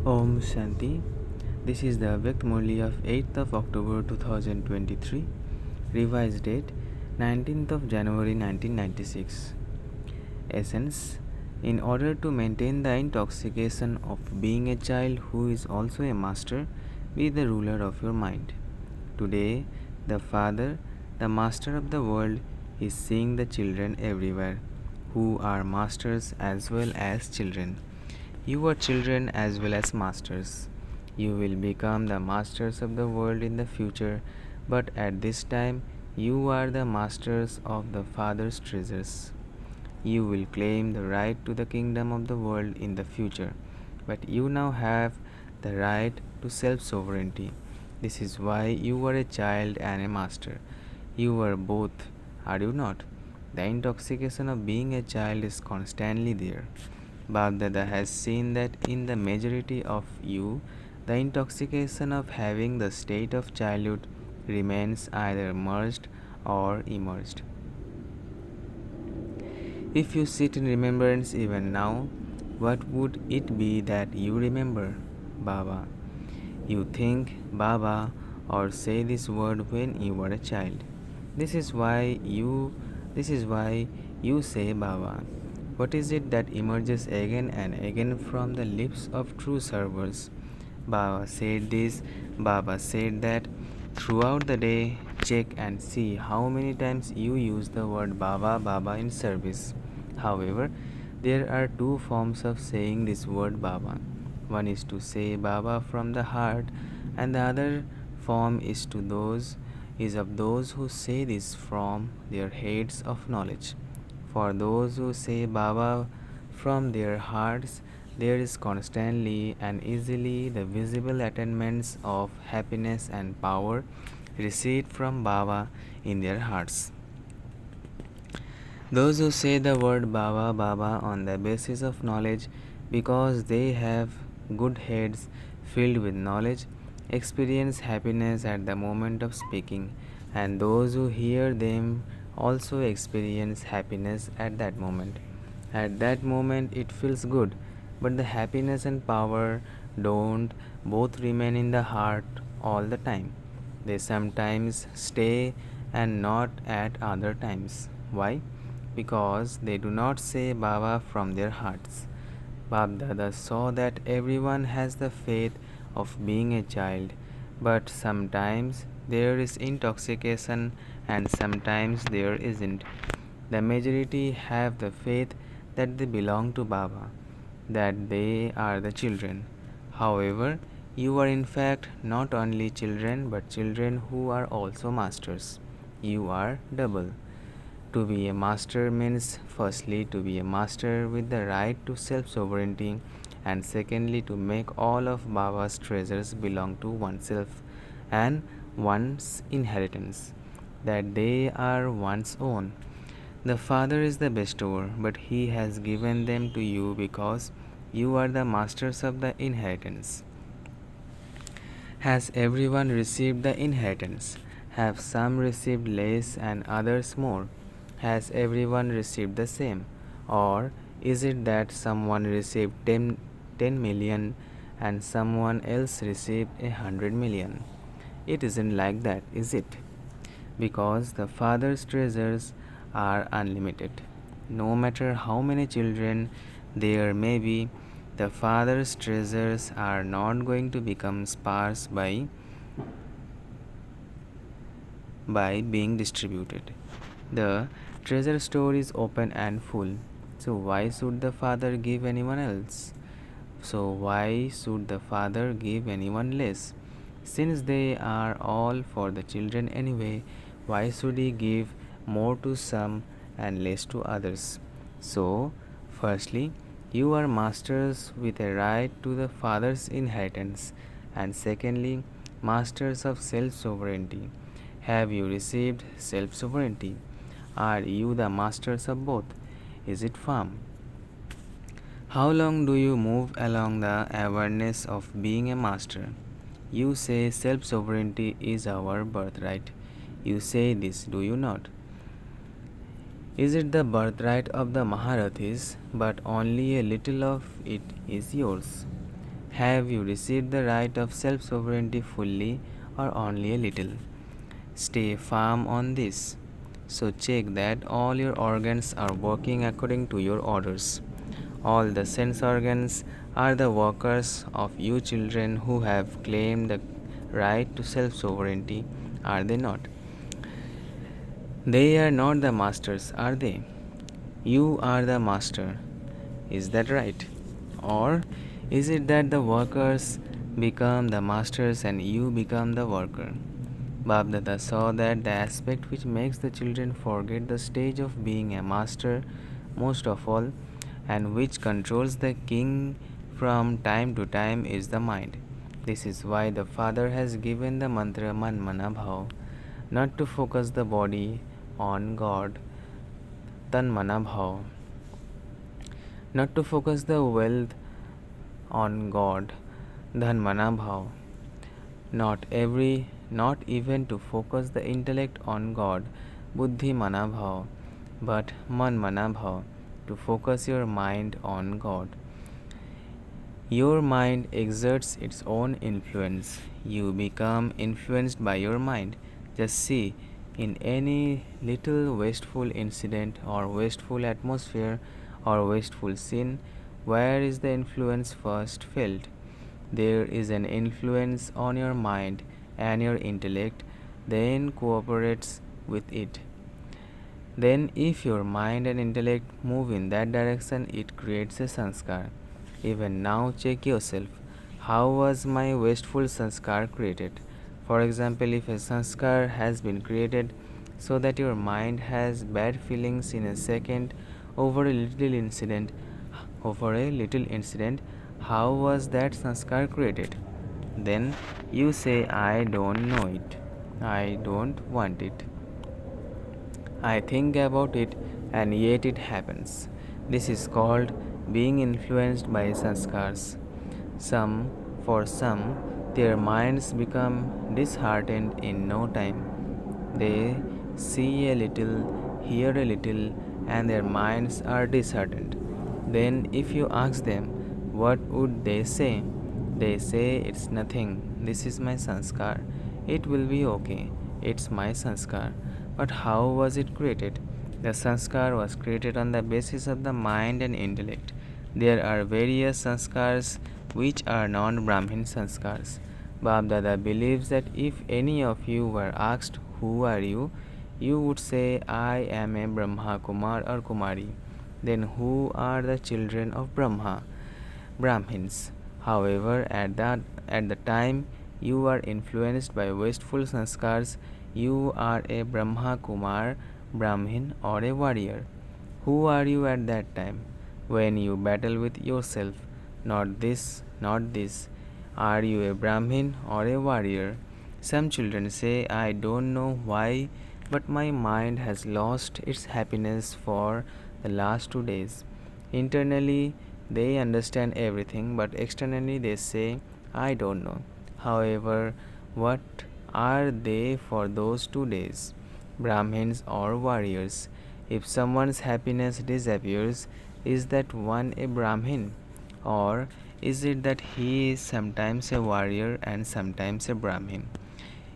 Om Shanti. This is the Vyakt Murli of 8th of October 2023. Revised date 19th of January 1996. Essence. In order to maintain the intoxication of being a child who is also a master, be the ruler of your mind. Today, the Father, the Master of the world, is seeing the children everywhere, who are masters as well as children. You are children as well as masters. You will become the masters of the world in the future, but at this time, you are the masters of the Father's treasures. You will claim the right to the kingdom of the world in the future, but you now have the right to self sovereignty. This is why you are a child and a master. You are both, are you not? The intoxication of being a child is constantly there. Bhagdada has seen that in the majority of you, the intoxication of having the state of childhood remains either merged or immersed. If you sit in remembrance even now, what would it be that you remember? Baba. You think Baba or say this word when you were a child. This is why you say Baba. What is it that emerges again and again from the lips of true servers? Baba said this, Baba said that. Throughout the day, check and see how many times you use the word Baba Baba in service. However, there are two forms of saying this word Baba. One is to say Baba from the heart, and the other form is of those who say this from their heads of knowledge. For those who say Baba from their hearts, there is constantly and easily the visible attainments of happiness and power received from Baba in their hearts. Those who say the word Baba Baba on the basis of knowledge because they have good heads filled with knowledge experience happiness at the moment of speaking, and those who hear them also experience happiness at that moment. At that moment, it feels good, but the happiness and power don't both remain in the heart all the time. They sometimes stay and not at other times. Why? Because they do not say Baba from their hearts. Bab saw that everyone has the faith of being a child, but sometimes there is intoxication and sometimes there isn't. The majority have the faith that they belong to Baba, that they are the children. However, you are in fact not only children but children who are also masters. You are double. To be a master means firstly to be a master with the right to self sovereignty, and secondly to make all of Baba's treasures belong to oneself and one's inheritance, that they are one's own. The Father is the bestower, but He has given them to you because you are the masters of the inheritance. Has everyone received the inheritance? Have some received less and others more? Has everyone received the same? Or is it that someone received 10 million and someone else received 100 million? It isn't like that, is it? Because the Father's treasures are unlimited. No matter how many children there may be, the Father's treasures are not going to become sparse by being distributed. The treasure store is open and full. So why should the Father give anyone else? So why should the Father give anyone less? Since they are all for the children anyway, why should He give more to some and less to others? So, firstly, you are masters with a right to the Father's inheritance, and secondly, masters of self sovereignty. Have you received self sovereignty? Are you the masters of both? Is it firm? How long do you move along the awareness of being a master? You say self sovereignty is our birthright. You say this, do you not? Is it the birthright of the Maharathis, but only a little of it is yours? Have you received the right of self sovereignty fully or only a little? Stay firm on this. So check that all your organs are working according to your orders. All the sense organs are the workers of you children who have claimed the right to self sovereignty, are they not? They are not the masters, are they? You are the master. Is that right? Or is it that the workers become the masters and you become the worker? Babdada saw that the aspect which makes the children forget the stage of being a master most of all, and which controls the king from time to time, is the mind. This is why the father has given the mantra Man Mana Bhav, not to focus the body on God, Tan Mana Bhav, not to focus the wealth on God, Dhan Mana Bhav, not even to focus the intellect on God, Buddhi Mana Bhav, but Man Mana Bhav, to focus your mind on God. Your mind exerts its own influence. You become influenced by your mind. Just see, in any little wasteful incident or wasteful atmosphere or wasteful scene, where is the influence first felt? There is an influence on your mind, and your intellect then cooperates with it. Then, if your mind and intellect move in that direction, it creates a sanskar. Even now, check yourself. How was my wasteful sanskar created? For example, if a sanskar has been created so that your mind has bad feelings in a second over a little incident, how was that sanskar created? Then you say, I don't know it. I don't want it. I think about it and yet it happens. This is called being influenced by sanskars. Some, for some, their minds become disheartened in no time. They see a little, hear a little, and their minds are disheartened. Then, if you ask them, what would they say? They say, it's nothing. This is my sanskar. It will be okay. It's my sanskar. But how was it created? The sanskar was created on the basis of the mind and intellect. There are various sanskars which are non Brahmin sanskars. Babdada believes that if any of you were asked, who are you? You would say, I am a Brahma Kumar or Kumari. Then who are the children of Brahma? Brahmins. However, at the time you are influenced by wasteful sanskars, you are a Brahma Kumar, Brahmin, or a warrior. Who are you at that time? When you battle with yourself, not this, not this. Are you a Brahmin or a warrior? Some children say, I don't know why, but my mind has lost its happiness for the last 2 days. Internally, they understand everything, but externally, they say, I don't know. However, what are they for those 2 days? Brahmins or warriors? If someone's happiness disappears, is that one a Brahmin? Or is it that he is sometimes a warrior and sometimes a Brahmin?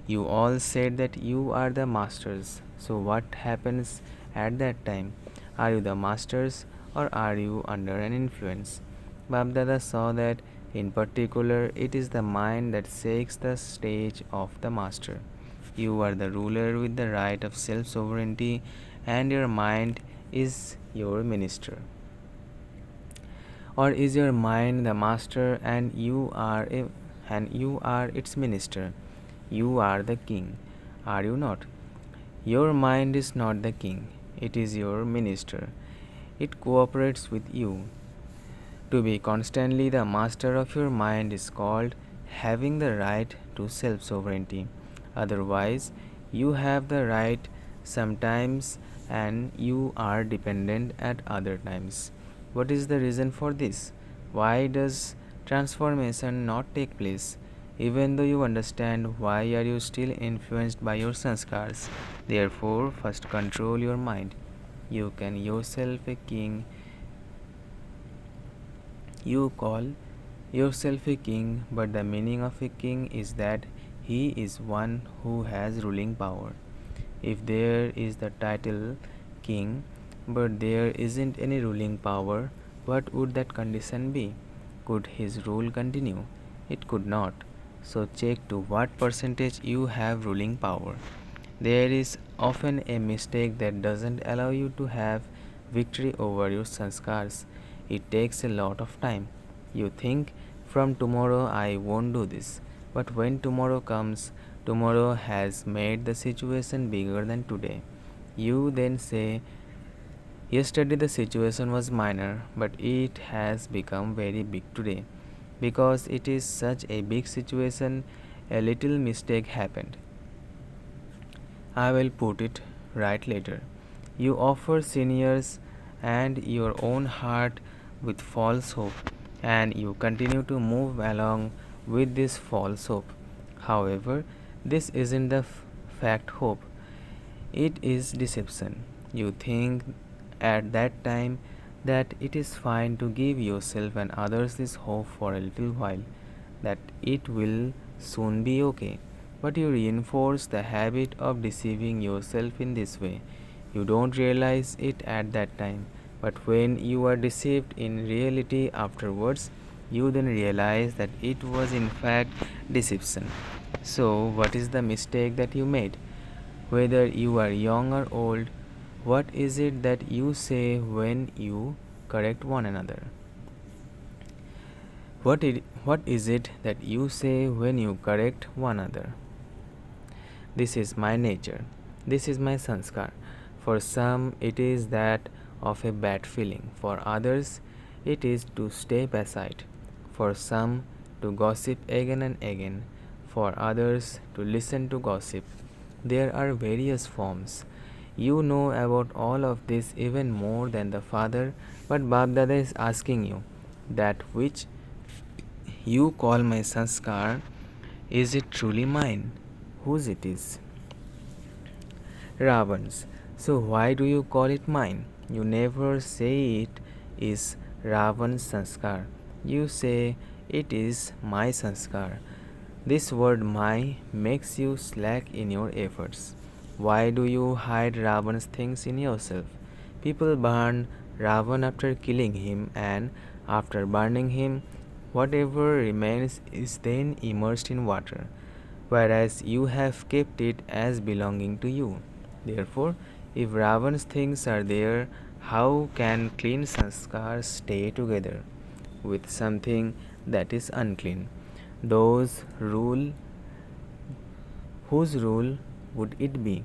You all said that you are the masters. So, what happens at that time? Are you the masters or are you under an influence? Babdada saw that in particular it is the mind that takes the stage of the master. You are the ruler with the right of self sovereignty, and your mind is your minister. Or is your mind the master and you are its minister? You are the king, are you not? Your mind is not the king, it is your minister. It cooperates with you. To be constantly the master of your mind is called having the right to self sovereignty. Otherwise, you have the right sometimes and you are dependent at other times. What is the reason for this? Why does transformation not take place? Even though you understand, why are you still influenced by your sanskars? Therefore, first control your mind. You can yourself a king you call yourself a king, but the meaning of a king is that he is one who has ruling power. If there is the title king, but there isn't any ruling power, what would that condition be? Could his rule continue? It could not. So check to what percentage you have ruling power. There is often a mistake that doesn't allow you to have victory over your sanskars. It takes a lot of time. You think, from tomorrow I won't do this. But when tomorrow comes, tomorrow has made the situation bigger than today. You then say, yesterday the situation was minor, but it has become very big today. Because it is such a big situation, a little mistake happened. I will put it right later. You offer seniors and your own heart with false hope, and you continue to move along with this false hope. However, this isn't the fact hope, it is deception. You think at that time that it is fine to give yourself and others this hope for a little while, that it will soon be okay. But you reinforce the habit of deceiving yourself in this way. You don't realize it at that time, but when you are deceived in reality afterwards, you then realize that it was in fact deception. So, what is the mistake that you made? Whether you are young or old, what is it that you say when you correct one another? What is it that you say when you correct one another? This is my nature. This is my sanskar. For some, it is that of a bad feeling. For others, it is to step aside. For some, to gossip again and again. For others, to listen to gossip. There are various forms. You know about all of this even more than the father, but Babdada is asking you that which you call my sanskar, is it truly mine? Whose it is? Ravan's. So why do you call it mine? You never say it is Ravan's sanskar. You say it is my sanskar. This word my makes you slack in your efforts. Why do you hide Ravan's things in yourself? People burn Ravan after killing him, and after burning him, whatever remains is then immersed in water, whereas you have kept it as belonging to you. Therefore, if Ravan's things are there, how can clean sanskars stay together with something that is unclean? Those rule Whose rule would it be?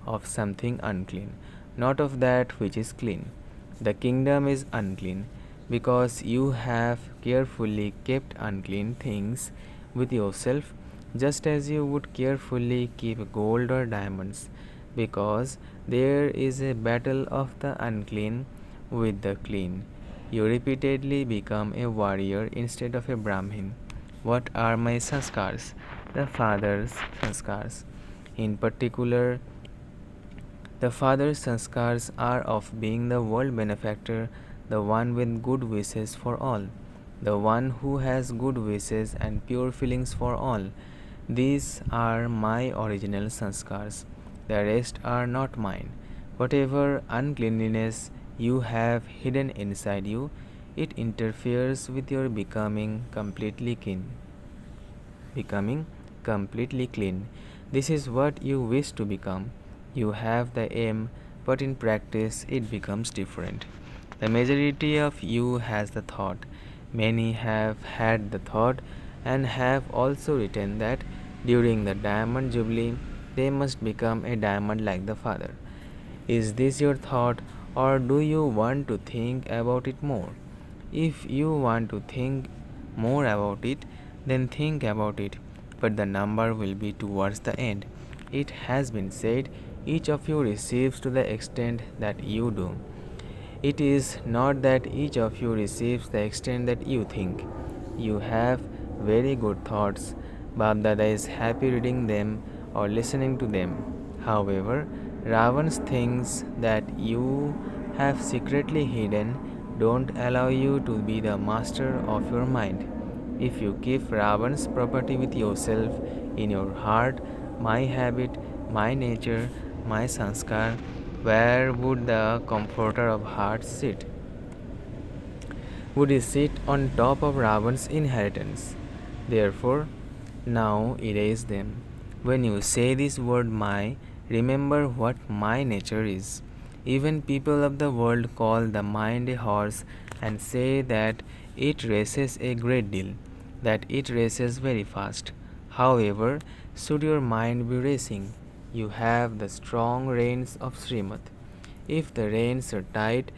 Of something unclean, not of that which is clean. The kingdom is unclean because you have carefully kept unclean things with yourself, just as you would carefully keep gold or diamonds, because there is a battle of the unclean with the clean. You repeatedly become a warrior instead of a Brahmin. What are my sanskars? The father's sanskars. In particular, the father's sanskars are of being the world benefactor, the one with good wishes for all, the one who has good wishes and pure feelings for all. These are my original sanskars. The rest are not mine. Whatever uncleanliness you have hidden inside you, it interferes with your becoming completely clean. This is what you wish to become. You have the aim, but in practice it becomes different. The majority of you has the thought. Many have had the thought and have also written that during the diamond jubilee they must become a diamond like the father. Is this your thought, or do you want to think about it more? If you want to think more about it, then think about it, but the number will be towards the end. It has been said, each of you receives to the extent that you do. It is not that each of you receives the extent that you think. You have very good thoughts. Babdada is happy reading them or listening to them. However, Ravan's things that you have secretly hidden don't allow you to be the master of your mind. If you keep Ravan's property with yourself in your heart, my habit, my nature, my sanskar, where would the comforter of hearts sit? Would he sit on top of Ravan's inheritance? Therefore, now erase them. When you say this word my, remember what my nature is. Even people of the world call the mind a horse and say that it races a great deal, that it races very fast. However, should your mind be racing, you have the strong reins of Srimad. If the reins are tight,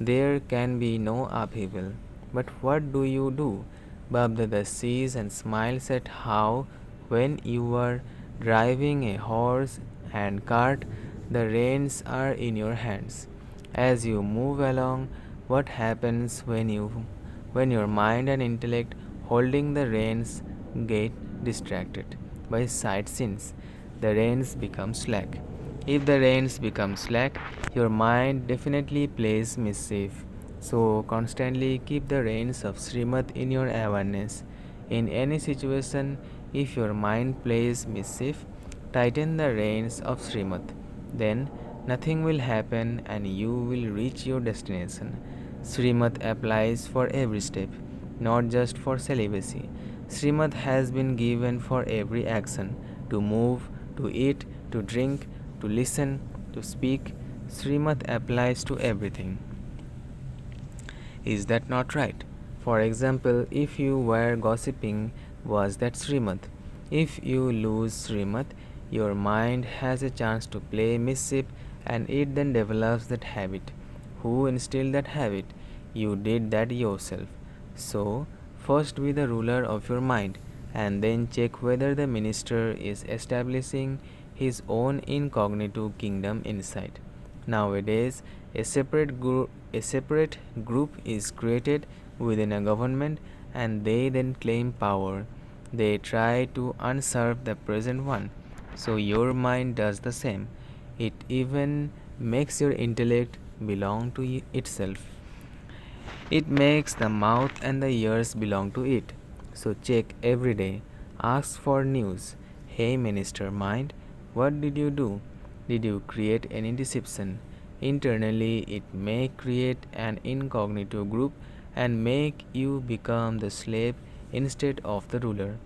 there can be no upheaval. But what do you do? Babdada sees and smiles at how, when you are driving a horse and cart, the reins are in your hands. As you move along, what happens when your mind and intellect holding the reins get distracted by sight scenes? The reins become slack. If the reins become slack, your mind definitely plays mischief. So constantly keep the reins of Srimad in your awareness. In any situation, if your mind plays mischief, tighten the reins of Srimad. Then nothing will happen and you will reach your destination. Srimad applies for every step, not just for celibacy. Srimad has been given for every action to move, to eat, to drink, to listen, to speak. Srimad applies to everything. Is that not right? For example, if you were gossiping, was that Srimad? If you lose Srimad, your mind has a chance to play mischief and it then develops that habit. Who instilled that habit? You did that yourself. So, first be the ruler of your mind and then check whether the minister is establishing his own incognito kingdom inside. Nowadays, a separate group is created within a government and they then claim power. They try to usurp the present one. So your mind does the same. It even makes your intellect belong to itself. It makes the mouth and the ears belong to it. So check every day. Ask for news. Hey, Minister Mind, what did you do? Did you create any deception? Internally, it may create an incognito group and make you become the slave instead of the ruler.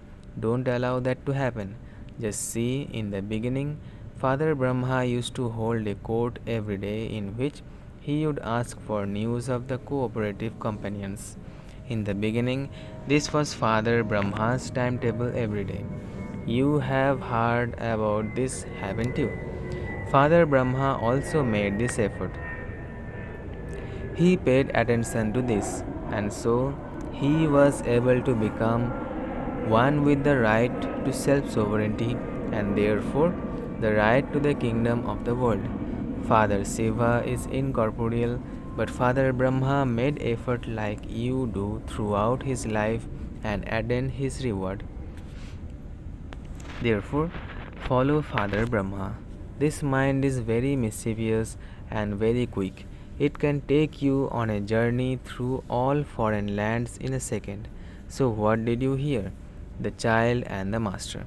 Don't allow that to happen. Just see, in the beginning, Father Brahma used to hold a court every day in which he would ask for news of the cooperative companions. In the beginning, this was Father Brahma's timetable every day. You have heard about this, haven't you? Father Brahma also made this effort. He paid attention to this, and so he was able to become one with the right to self sovereignty and therefore the right to the kingdom of the world. Father Shiva is incorporeal, but Father Brahma made effort like you do throughout his life and attained his reward. Therefore, follow Father Brahma. This mind is very mischievous and very quick. It can take you on a journey through all foreign lands in a second. So, what did you hear? The child and the master.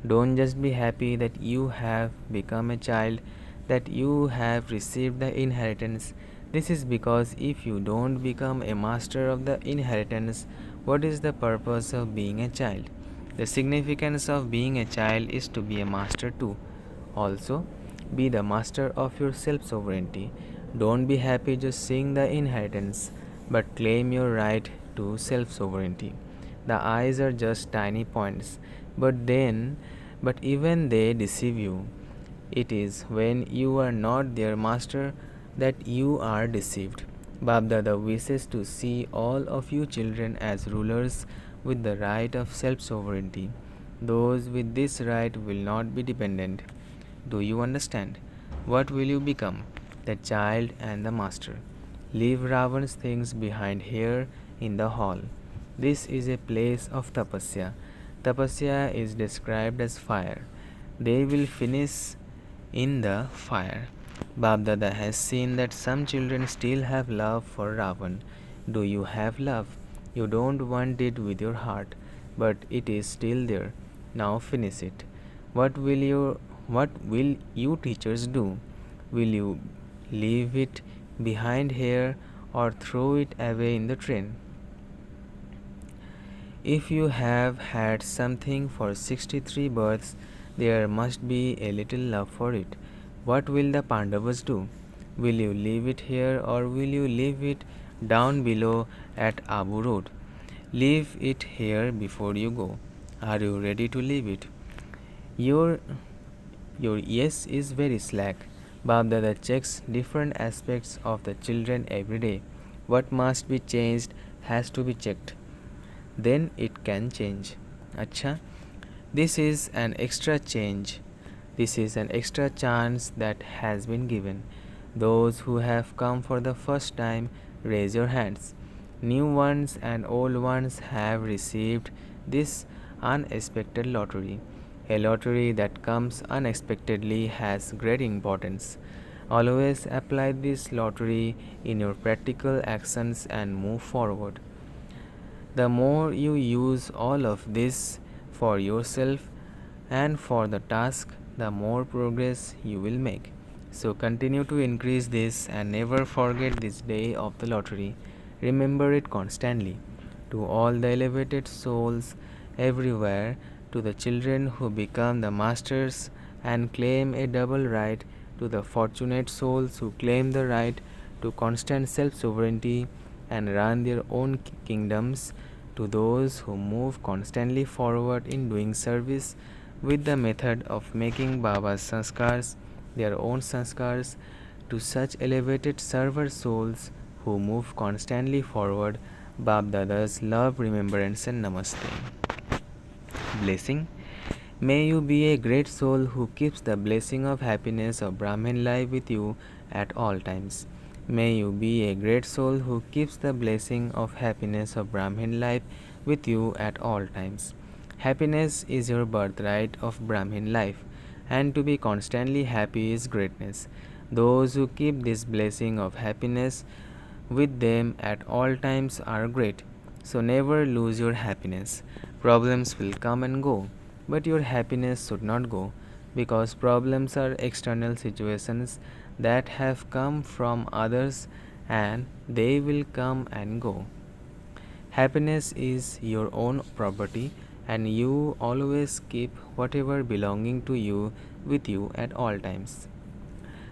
Don't just be happy that you have become a child, that you have received the inheritance. This is because if you don't become a master of the inheritance, what is the purpose of being a child? The significance of being a child is to be a master too. Also, be the master of your self sovereignty. Don't be happy just seeing the inheritance, but claim your right to self sovereignty. The eyes are just tiny points, but even they deceive you. It is when you are not their master that you are deceived. Babdada wishes to see all of you children as rulers with the right of self sovereignty. Those with this right will not be dependent. Do you understand? What will you become? The child and the master. Leave Ravan's things behind here in the hall. This is a place of tapasya. Tapasya is described as fire. They will finish in the fire. Babdada has seen that some children still have love for Ravan. Do you have love? You don't want it with your heart. but it is still there. Now finish it. What will you what will you teachers do? Will you leave it behind here or throw it away in the train? If you have had something for 63 births, there must be a little love for it. What will the Pandavas do? Will you leave it here or will you leave it down below at Abu Road? Leave it here before you go. Are you ready to leave it? Your your yes is very slack. Babdada checks different aspects of the children every day. What must be changed has to be checked. Then it can change. Acha, this is an extra change. This is an extra chance that has been given. Those who have come for the first time, raise your hands. New ones and old ones have received this unexpected lottery. A lottery that comes unexpectedly has great importance. Always apply this lottery in your practical actions and move forward. The more you use all of this for yourself and for the task, the more progress you will make. So continue to increase this and never forget this day of the lottery. Remember it constantly. To all the elevated souls everywhere, to the children who become the masters and claim a double right, to the fortunate souls who claim the right to constant self sovereignty and run their own kingdoms, to those who move constantly forward in doing service with the method of making Baba's sanskars their own sanskars, to such elevated server souls who move constantly forward, Bab Dada's love, remembrance, and namaste. Blessing. May you be a great soul who keeps the blessing of happiness of Brahmin life with you at all times. May you be a great soul who keeps the blessing of happiness of Brahmin life with you at all times. Happiness is your birthright of Brahmin life, and to be constantly happy is greatness. Those who keep this blessing of happiness with them at all times are great. So never lose your happiness. Problems will come and go, but your happiness should not go, because problems are external situations that have come from others and they will come and go. Happiness is your own property, and you always keep whatever belonging to you with you at all times.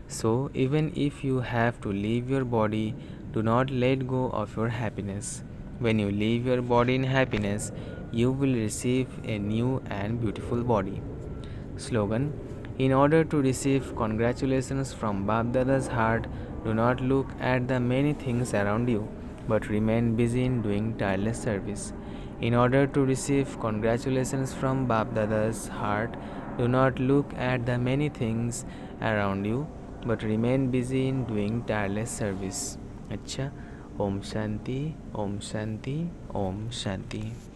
So, even if you have to leave your body, do not let go of your happiness. When you leave your body in happiness, you will receive a new and beautiful body. Slogan. In order to receive congratulations from Bab Dada's heart, do not look at the many things around you, but remain busy in doing tireless service. In order to receive congratulations from Bab Dada's heart, do not look at the many things around you, but remain busy in doing tireless service. अच्छा, Om Shanti, Om Shanti, Om Shanti.